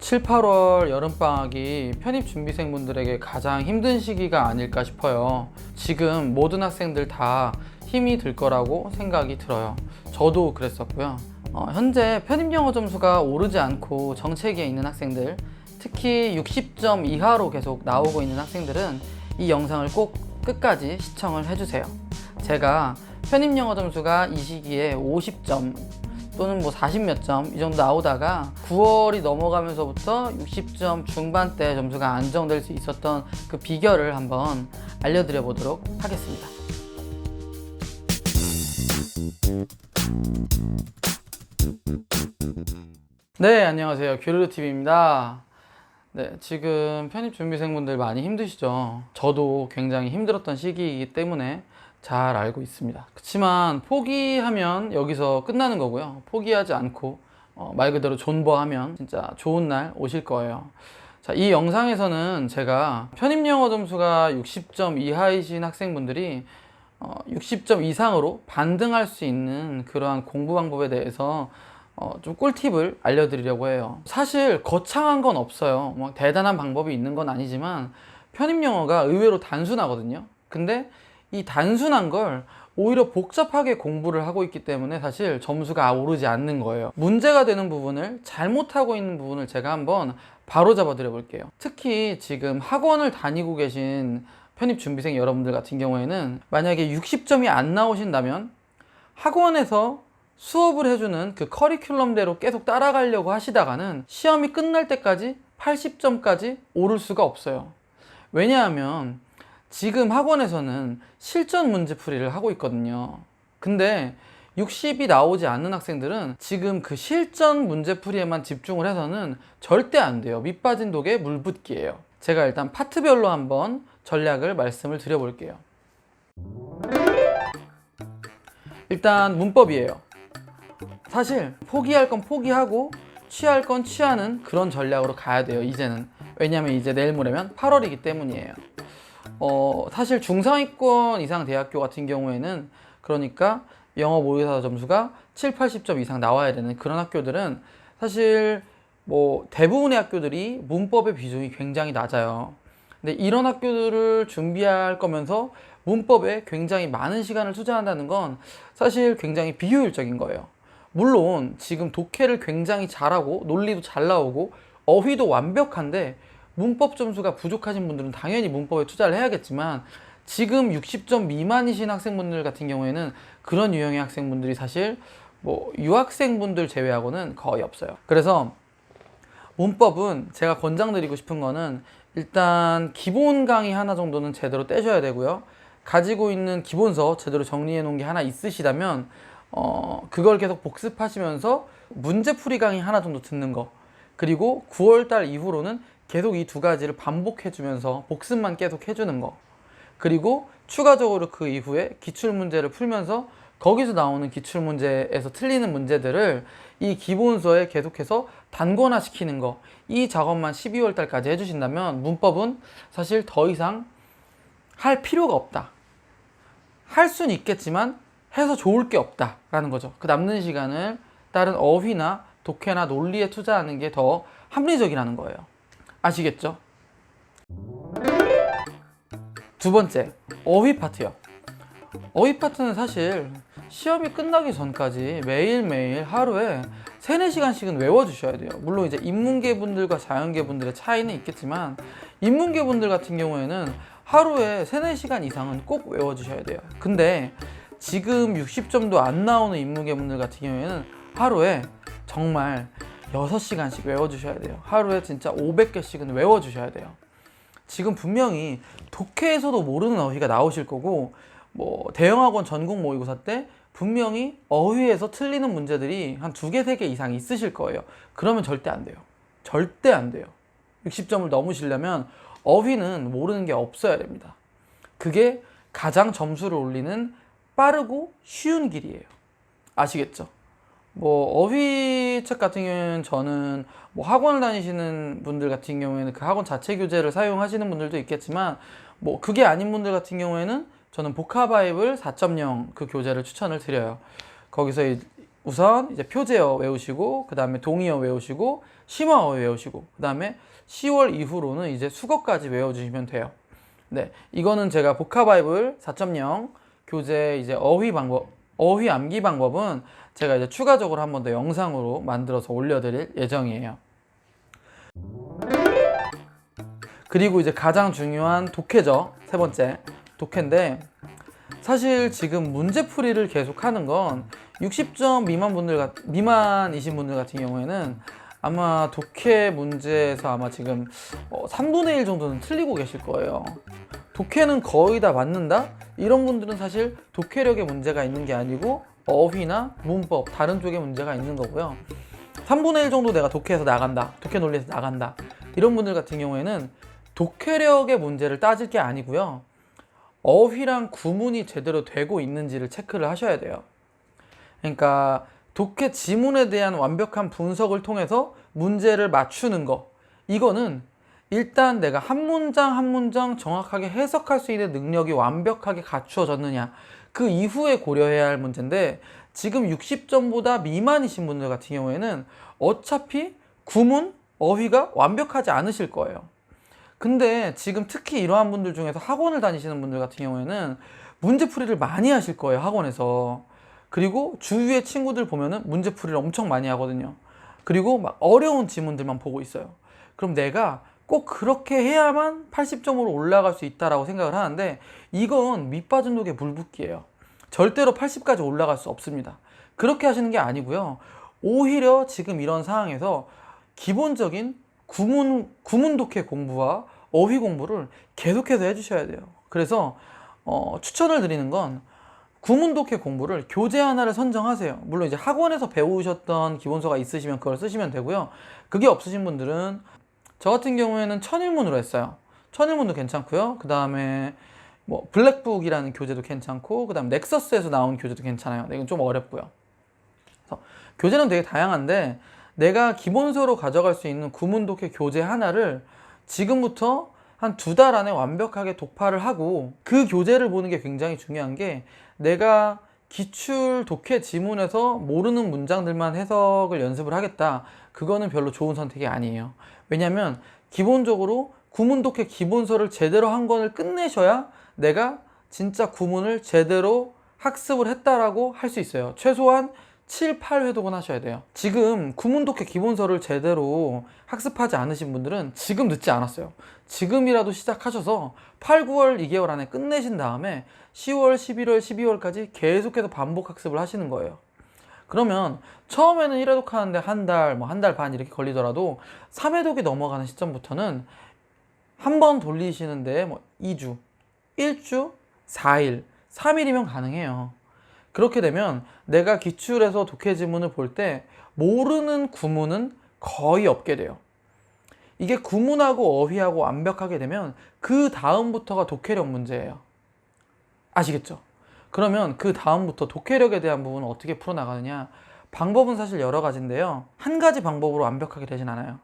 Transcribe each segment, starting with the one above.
7, 8월 여름방학이 편입준비생분들에게 가장 힘든 시기가 아닐까 싶어요. 지금 모든 학생들 다 힘이 들 거라고 생각이 들어요. 저도 그랬었고요. 현재 편입영어 점수가 오르지 않고 정체기에 있는 학생들, 특히 60점 이하로 계속 나오고 있는 학생들은 이 영상을 꼭 끝까지 시청을 해주세요. 제가 편입영어 점수가 이 시기에 50점 또는 40몇 점 이 정도 나오다가 9월이 넘어가면서부터 60점 중반대 점수가 안정될 수 있었던 그 비결을 한번 알려드려 보도록 하겠습니다. 네, 안녕하세요. 교류TV입니다. 네, 지금 편입준비생분들 많이 힘드시죠? 저도 굉장히 힘들었던 시기이기 때문에 잘 알고 있습니다. 그렇지만 포기하면 여기서 끝나는 거고요. 포기하지 않고 말 그대로 존버하면 진짜 좋은 날 오실 거예요. 자, 이 영상에서는 제가 편입영어 점수가 60점 이하이신 학생분들이 60점 이상으로 반등할 수 있는 그러한 공부 방법에 대해서 좀 꿀팁을 알려드리려고 해요. 사실 거창한 건 없어요. 뭐 대단한 방법이 있는 건 아니지만 편입영어가 의외로 단순하거든요. 근데 이 단순한 걸 오히려 복잡하게 공부를 하고 있기 때문에 사실 점수가 오르지 않는 거예요. 문제가 되는 부분을, 잘못하고 있는 부분을 제가 한번 바로 잡아 드려 볼게요. 특히 지금 학원을 다니고 계신 편입준비생 여러분들 같은 경우에는 만약에 60점이 안 나오신다면 학원에서 수업을 해주는 그 커리큘럼대로 계속 따라가려고 하시다가는 시험이 끝날 때까지 80점까지 오를 수가 없어요. 왜냐하면 지금 학원에서는 실전 문제풀이를 하고 있거든요. 근데 60이 나오지 않는 학생들은 지금 그 실전 문제풀이에만 집중을 해서는 절대 안 돼요. 밑 빠진 독에 물 붓기예요. 제가 일단 파트별로 한번 전략을 말씀을 드려볼게요. 일단 문법이에요. 사실 포기할 건 포기하고 취할 건 취하는 그런 전략으로 가야 돼요, 이제는. 왜냐면 이제 내일 모레면 8월이기 때문이에요. 사실 중상위권 이상 대학교 같은 경우에는, 그러니까 영어 모의고사 점수가 7, 80점 이상 나와야 되는 그런 학교들은 사실 대부분의 학교들이 문법의 비중이 굉장히 낮아요. 근데 이런 학교들을 준비할 거면서 문법에 굉장히 많은 시간을 투자한다는 건 사실 굉장히 비효율적인 거예요. 물론 지금 독해를 굉장히 잘하고 논리도 잘 나오고 어휘도 완벽한데 문법 점수가 부족하신 분들은 당연히 문법에 투자를 해야겠지만, 지금 60점 미만이신 학생분들 같은 경우에는 그런 유형의 학생분들이 사실 유학생분들 제외하고는 거의 없어요. 그래서 문법은 제가 권장드리고 싶은 거는 일단 기본 강의 하나 정도는 제대로 떼셔야 되고요. 가지고 있는 기본서 제대로 정리해 놓은 게 하나 있으시다면 그걸 계속 복습하시면서 문제풀이 강의 하나 정도 듣는 거, 그리고 9월달 이후로는 계속 이 두 가지를 반복해주면서 복습만 계속 해주는 거, 그리고 추가적으로 그 이후에 기출문제를 풀면서 거기서 나오는 기출문제에서 틀리는 문제들을 이 기본서에 계속해서 단권화 시키는 거, 이 작업만 12월달까지 해주신다면 문법은 사실 더 이상 할 필요가 없다. 할 수는 있겠지만 해서 좋을 게 없다 라는 거죠. 그 남는 시간을 다른 어휘나 독해나 논리에 투자하는 게 더 합리적이라는 거예요. 아시겠죠? 두 번째, 어휘 파트요. 어휘 파트는 사실 시험이 끝나기 전까지 매일매일 하루에 3, 4시간씩은 외워주셔야 돼요. 물론 이제 인문계 분들과 자연계 분들의 차이는 있겠지만, 인문계 분들 같은 경우에는 하루에 3, 4시간 이상은 꼭 외워주셔야 돼요. 근데 지금 60점도 안 나오는 인문계 분들 같은 경우에는 하루에 정말 6시간씩 외워주셔야 돼요. 하루에 진짜 500개씩은 외워주셔야 돼요. 지금 분명히 독해에서도 모르는 어휘가 나오실 거고, 대형학원 전국 모의고사 때 분명히 어휘에서 틀리는 문제들이 한 2개, 3개 이상 있으실 거예요. 그러면 절대 안 돼요. 절대 안 돼요. 60점을 넘으시려면 어휘는 모르는 게 없어야 됩니다. 그게 가장 점수를 올리는 빠르고 쉬운 길이에요. 아시겠죠? 어휘책 같은 경우에는 저는 학원을 다니시는 분들 같은 경우에는 그 학원 자체 교재를 사용하시는 분들도 있겠지만, 그게 아닌 분들 같은 경우에는 저는 보카바이블 4.0 그 교재를 추천을 드려요. 거기서 우선 이제 표제어 외우시고, 그 다음에 동의어 외우시고, 심화어 외우시고, 그 다음에 10월 이후로는 이제 수거까지 외워주시면 돼요. 네, 이거는 제가 복화바이블 4.0 교재 이제 어휘 암기 방법은 제가 이제 추가적으로 한 번 더 영상으로 만들어서 올려드릴 예정이에요. 그리고 이제 가장 중요한 독해죠. 세 번째 독해인데, 사실 지금 문제풀이를 계속 하는 건 60점 미만이신 분들 같은 경우에는 아마 독해 문제에서 아마 지금 3분의 1 정도는 틀리고 계실 거예요. 독해는 거의 다 맞는다? 이런 분들은 사실 독해력에 문제가 있는 게 아니고 어휘나 문법 다른 쪽에 문제가 있는 거고요. 3분의 1 정도 내가 독해에서 나간다, 독해 논리에서 나간다, 이런 분들 같은 경우에는 독해력의 문제를 따질 게 아니고요, 어휘랑 구문이 제대로 되고 있는지를 체크를 하셔야 돼요. 그러니까 독해 지문에 대한 완벽한 분석을 통해서 문제를 맞추는 거, 이거는 일단 내가 한 문장 한 문장 정확하게 해석할 수 있는 능력이 완벽하게 갖추어졌느냐, 그 이후에 고려해야 할 문제인데, 지금 60점보다 미만이신 분들 같은 경우에는 어차피 구문, 어휘가 완벽하지 않으실 거예요. 근데 지금 특히 이러한 분들 중에서 학원을 다니시는 분들 같은 경우에는 문제풀이를 많이 하실 거예요, 학원에서. 그리고 주위의 친구들 보면은 문제풀이를 엄청 많이 하거든요. 그리고 막 어려운 지문들만 보고 있어요. 그럼 내가 꼭 그렇게 해야만 80점으로 올라갈 수 있다라고 생각을 하는데, 이건 밑빠진 독의 물붓기예요. 절대로 80까지 올라갈 수 없습니다. 그렇게 하시는 게 아니고요, 오히려 지금 이런 상황에서 기본적인 구문 독해 공부와 어휘 공부를 계속해서 해주셔야 돼요. 그래서 추천을 드리는 건 구문 독해 공부를 교재 하나를 선정하세요. 물론 이제 학원에서 배우셨던 기본서가 있으시면 그걸 쓰시면 되고요. 그게 없으신 분들은 저 같은 경우에는 천일문으로 했어요. 천일문도 괜찮고요. 그 다음에 뭐 블랙북이라는 교재도 괜찮고, 그 다음 넥서스에서 나온 교재도 괜찮아요. 이건 좀 어렵고요. 그래서 교재는 되게 다양한데, 내가 기본서로 가져갈 수 있는 구문 독해 교재 하나를 지금부터 한 2달 안에 완벽하게 독파를 하고, 그 교재를 보는 게 굉장히 중요한 게, 내가 기출 독해 지문에서 모르는 문장들만 해석을 연습을 하겠다, 그거는 별로 좋은 선택이 아니에요. 왜냐면 기본적으로 구문 독해 기본서를 제대로 한 권을 끝내셔야 내가 진짜 구문을 제대로 학습을 했다라고 할 수 있어요. 최소한 7, 8회독은 하셔야 돼요. 지금 구문 독해 기본서를 제대로 학습하지 않으신 분들은 지금 늦지 않았어요. 지금이라도 시작하셔서 8, 9월 2개월 안에 끝내신 다음에 10월, 11월, 12월까지 계속해서 반복 학습을 하시는 거예요. 그러면 처음에는 1회독 하는데 한 달, 한 달 반 이렇게 걸리더라도 3회독이 넘어가는 시점부터는 한 번 돌리시는데 2주, 1주, 4일, 3일이면 가능해요. 그렇게 되면 내가 기출에서 독해 지문을 볼 때 모르는 구문은 거의 없게 돼요. 이게 구문하고 어휘하고 완벽하게 되면 그 다음부터가 독해력 문제예요. 아시겠죠? 그러면 그 다음부터 독해력에 대한 부분은 어떻게 풀어나가느냐? 방법은 사실 여러 가지인데요, 한 가지 방법으로 완벽하게 되진 않아요.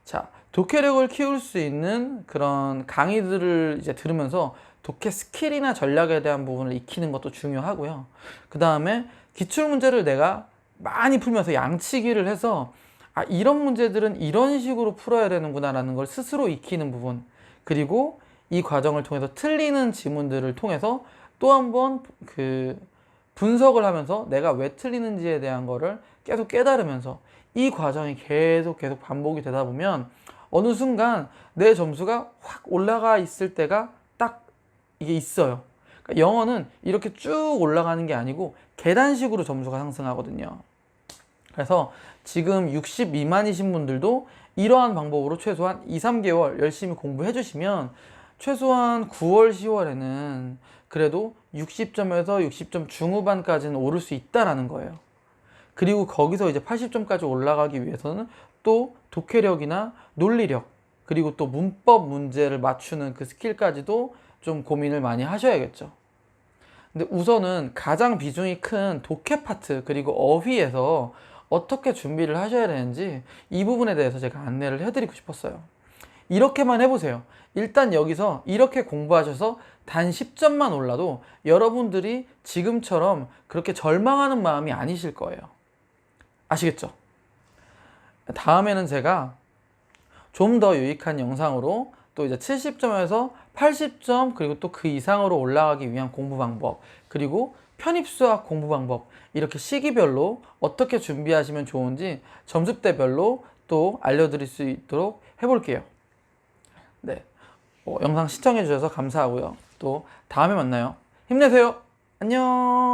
자, 독해력을 키울 수 있는 그런 강의들을 이제 들으면서 독해 스킬이나 전략에 대한 부분을 익히는 것도 중요하고요. 그 다음에 기출문제를 내가 많이 풀면서 양치기를 해서 이런 문제들은 이런 식으로 풀어야 되는구나 라는 걸 스스로 익히는 부분, 그리고 이 과정을 통해서 틀리는 지문들을 통해서 또 한 번 그 분석을 하면서 내가 왜 틀리는지에 대한 거를 계속 깨달으면서 이 과정이 계속 반복이 되다 보면 어느 순간 내 점수가 확 올라가 있을 때가 딱 이게 있어요. 그러니까 영어는 이렇게 쭉 올라가는 게 아니고 계단식으로 점수가 상승하거든요. 그래서 지금 60 미만이신 분들도 이러한 방법으로 최소한 2, 3개월 열심히 공부해 주시면 최소한 9월, 10월에는 그래도 60점에서 60점 중후반까지는 오를 수 있다라는 거예요. 그리고 거기서 이제 80점까지 올라가기 위해서는 또 독해력이나 논리력, 그리고 또 문법 문제를 맞추는 그 스킬까지도 좀 고민을 많이 하셔야겠죠. 근데 우선은 가장 비중이 큰 독해 파트, 그리고 어휘에서 어떻게 준비를 하셔야 되는지 이 부분에 대해서 제가 안내를 해드리고 싶었어요. 이렇게만 해보세요. 일단 여기서 이렇게 공부하셔서 단 10점만 올라도 여러분들이 지금처럼 그렇게 절망하는 마음이 아니실 거예요. 아시겠죠? 다음에는 제가 좀 더 유익한 영상으로 또 이제 70점에서 80점 그리고 또 그 이상으로 올라가기 위한 공부 방법, 그리고 편입수학 공부 방법, 이렇게 시기별로 어떻게 준비하시면 좋은지 점수대별로 또 알려드릴 수 있도록 해볼게요. 네, 영상 시청해 주셔서 감사하고요. 또 다음에 만나요. 힘내세요. 안녕.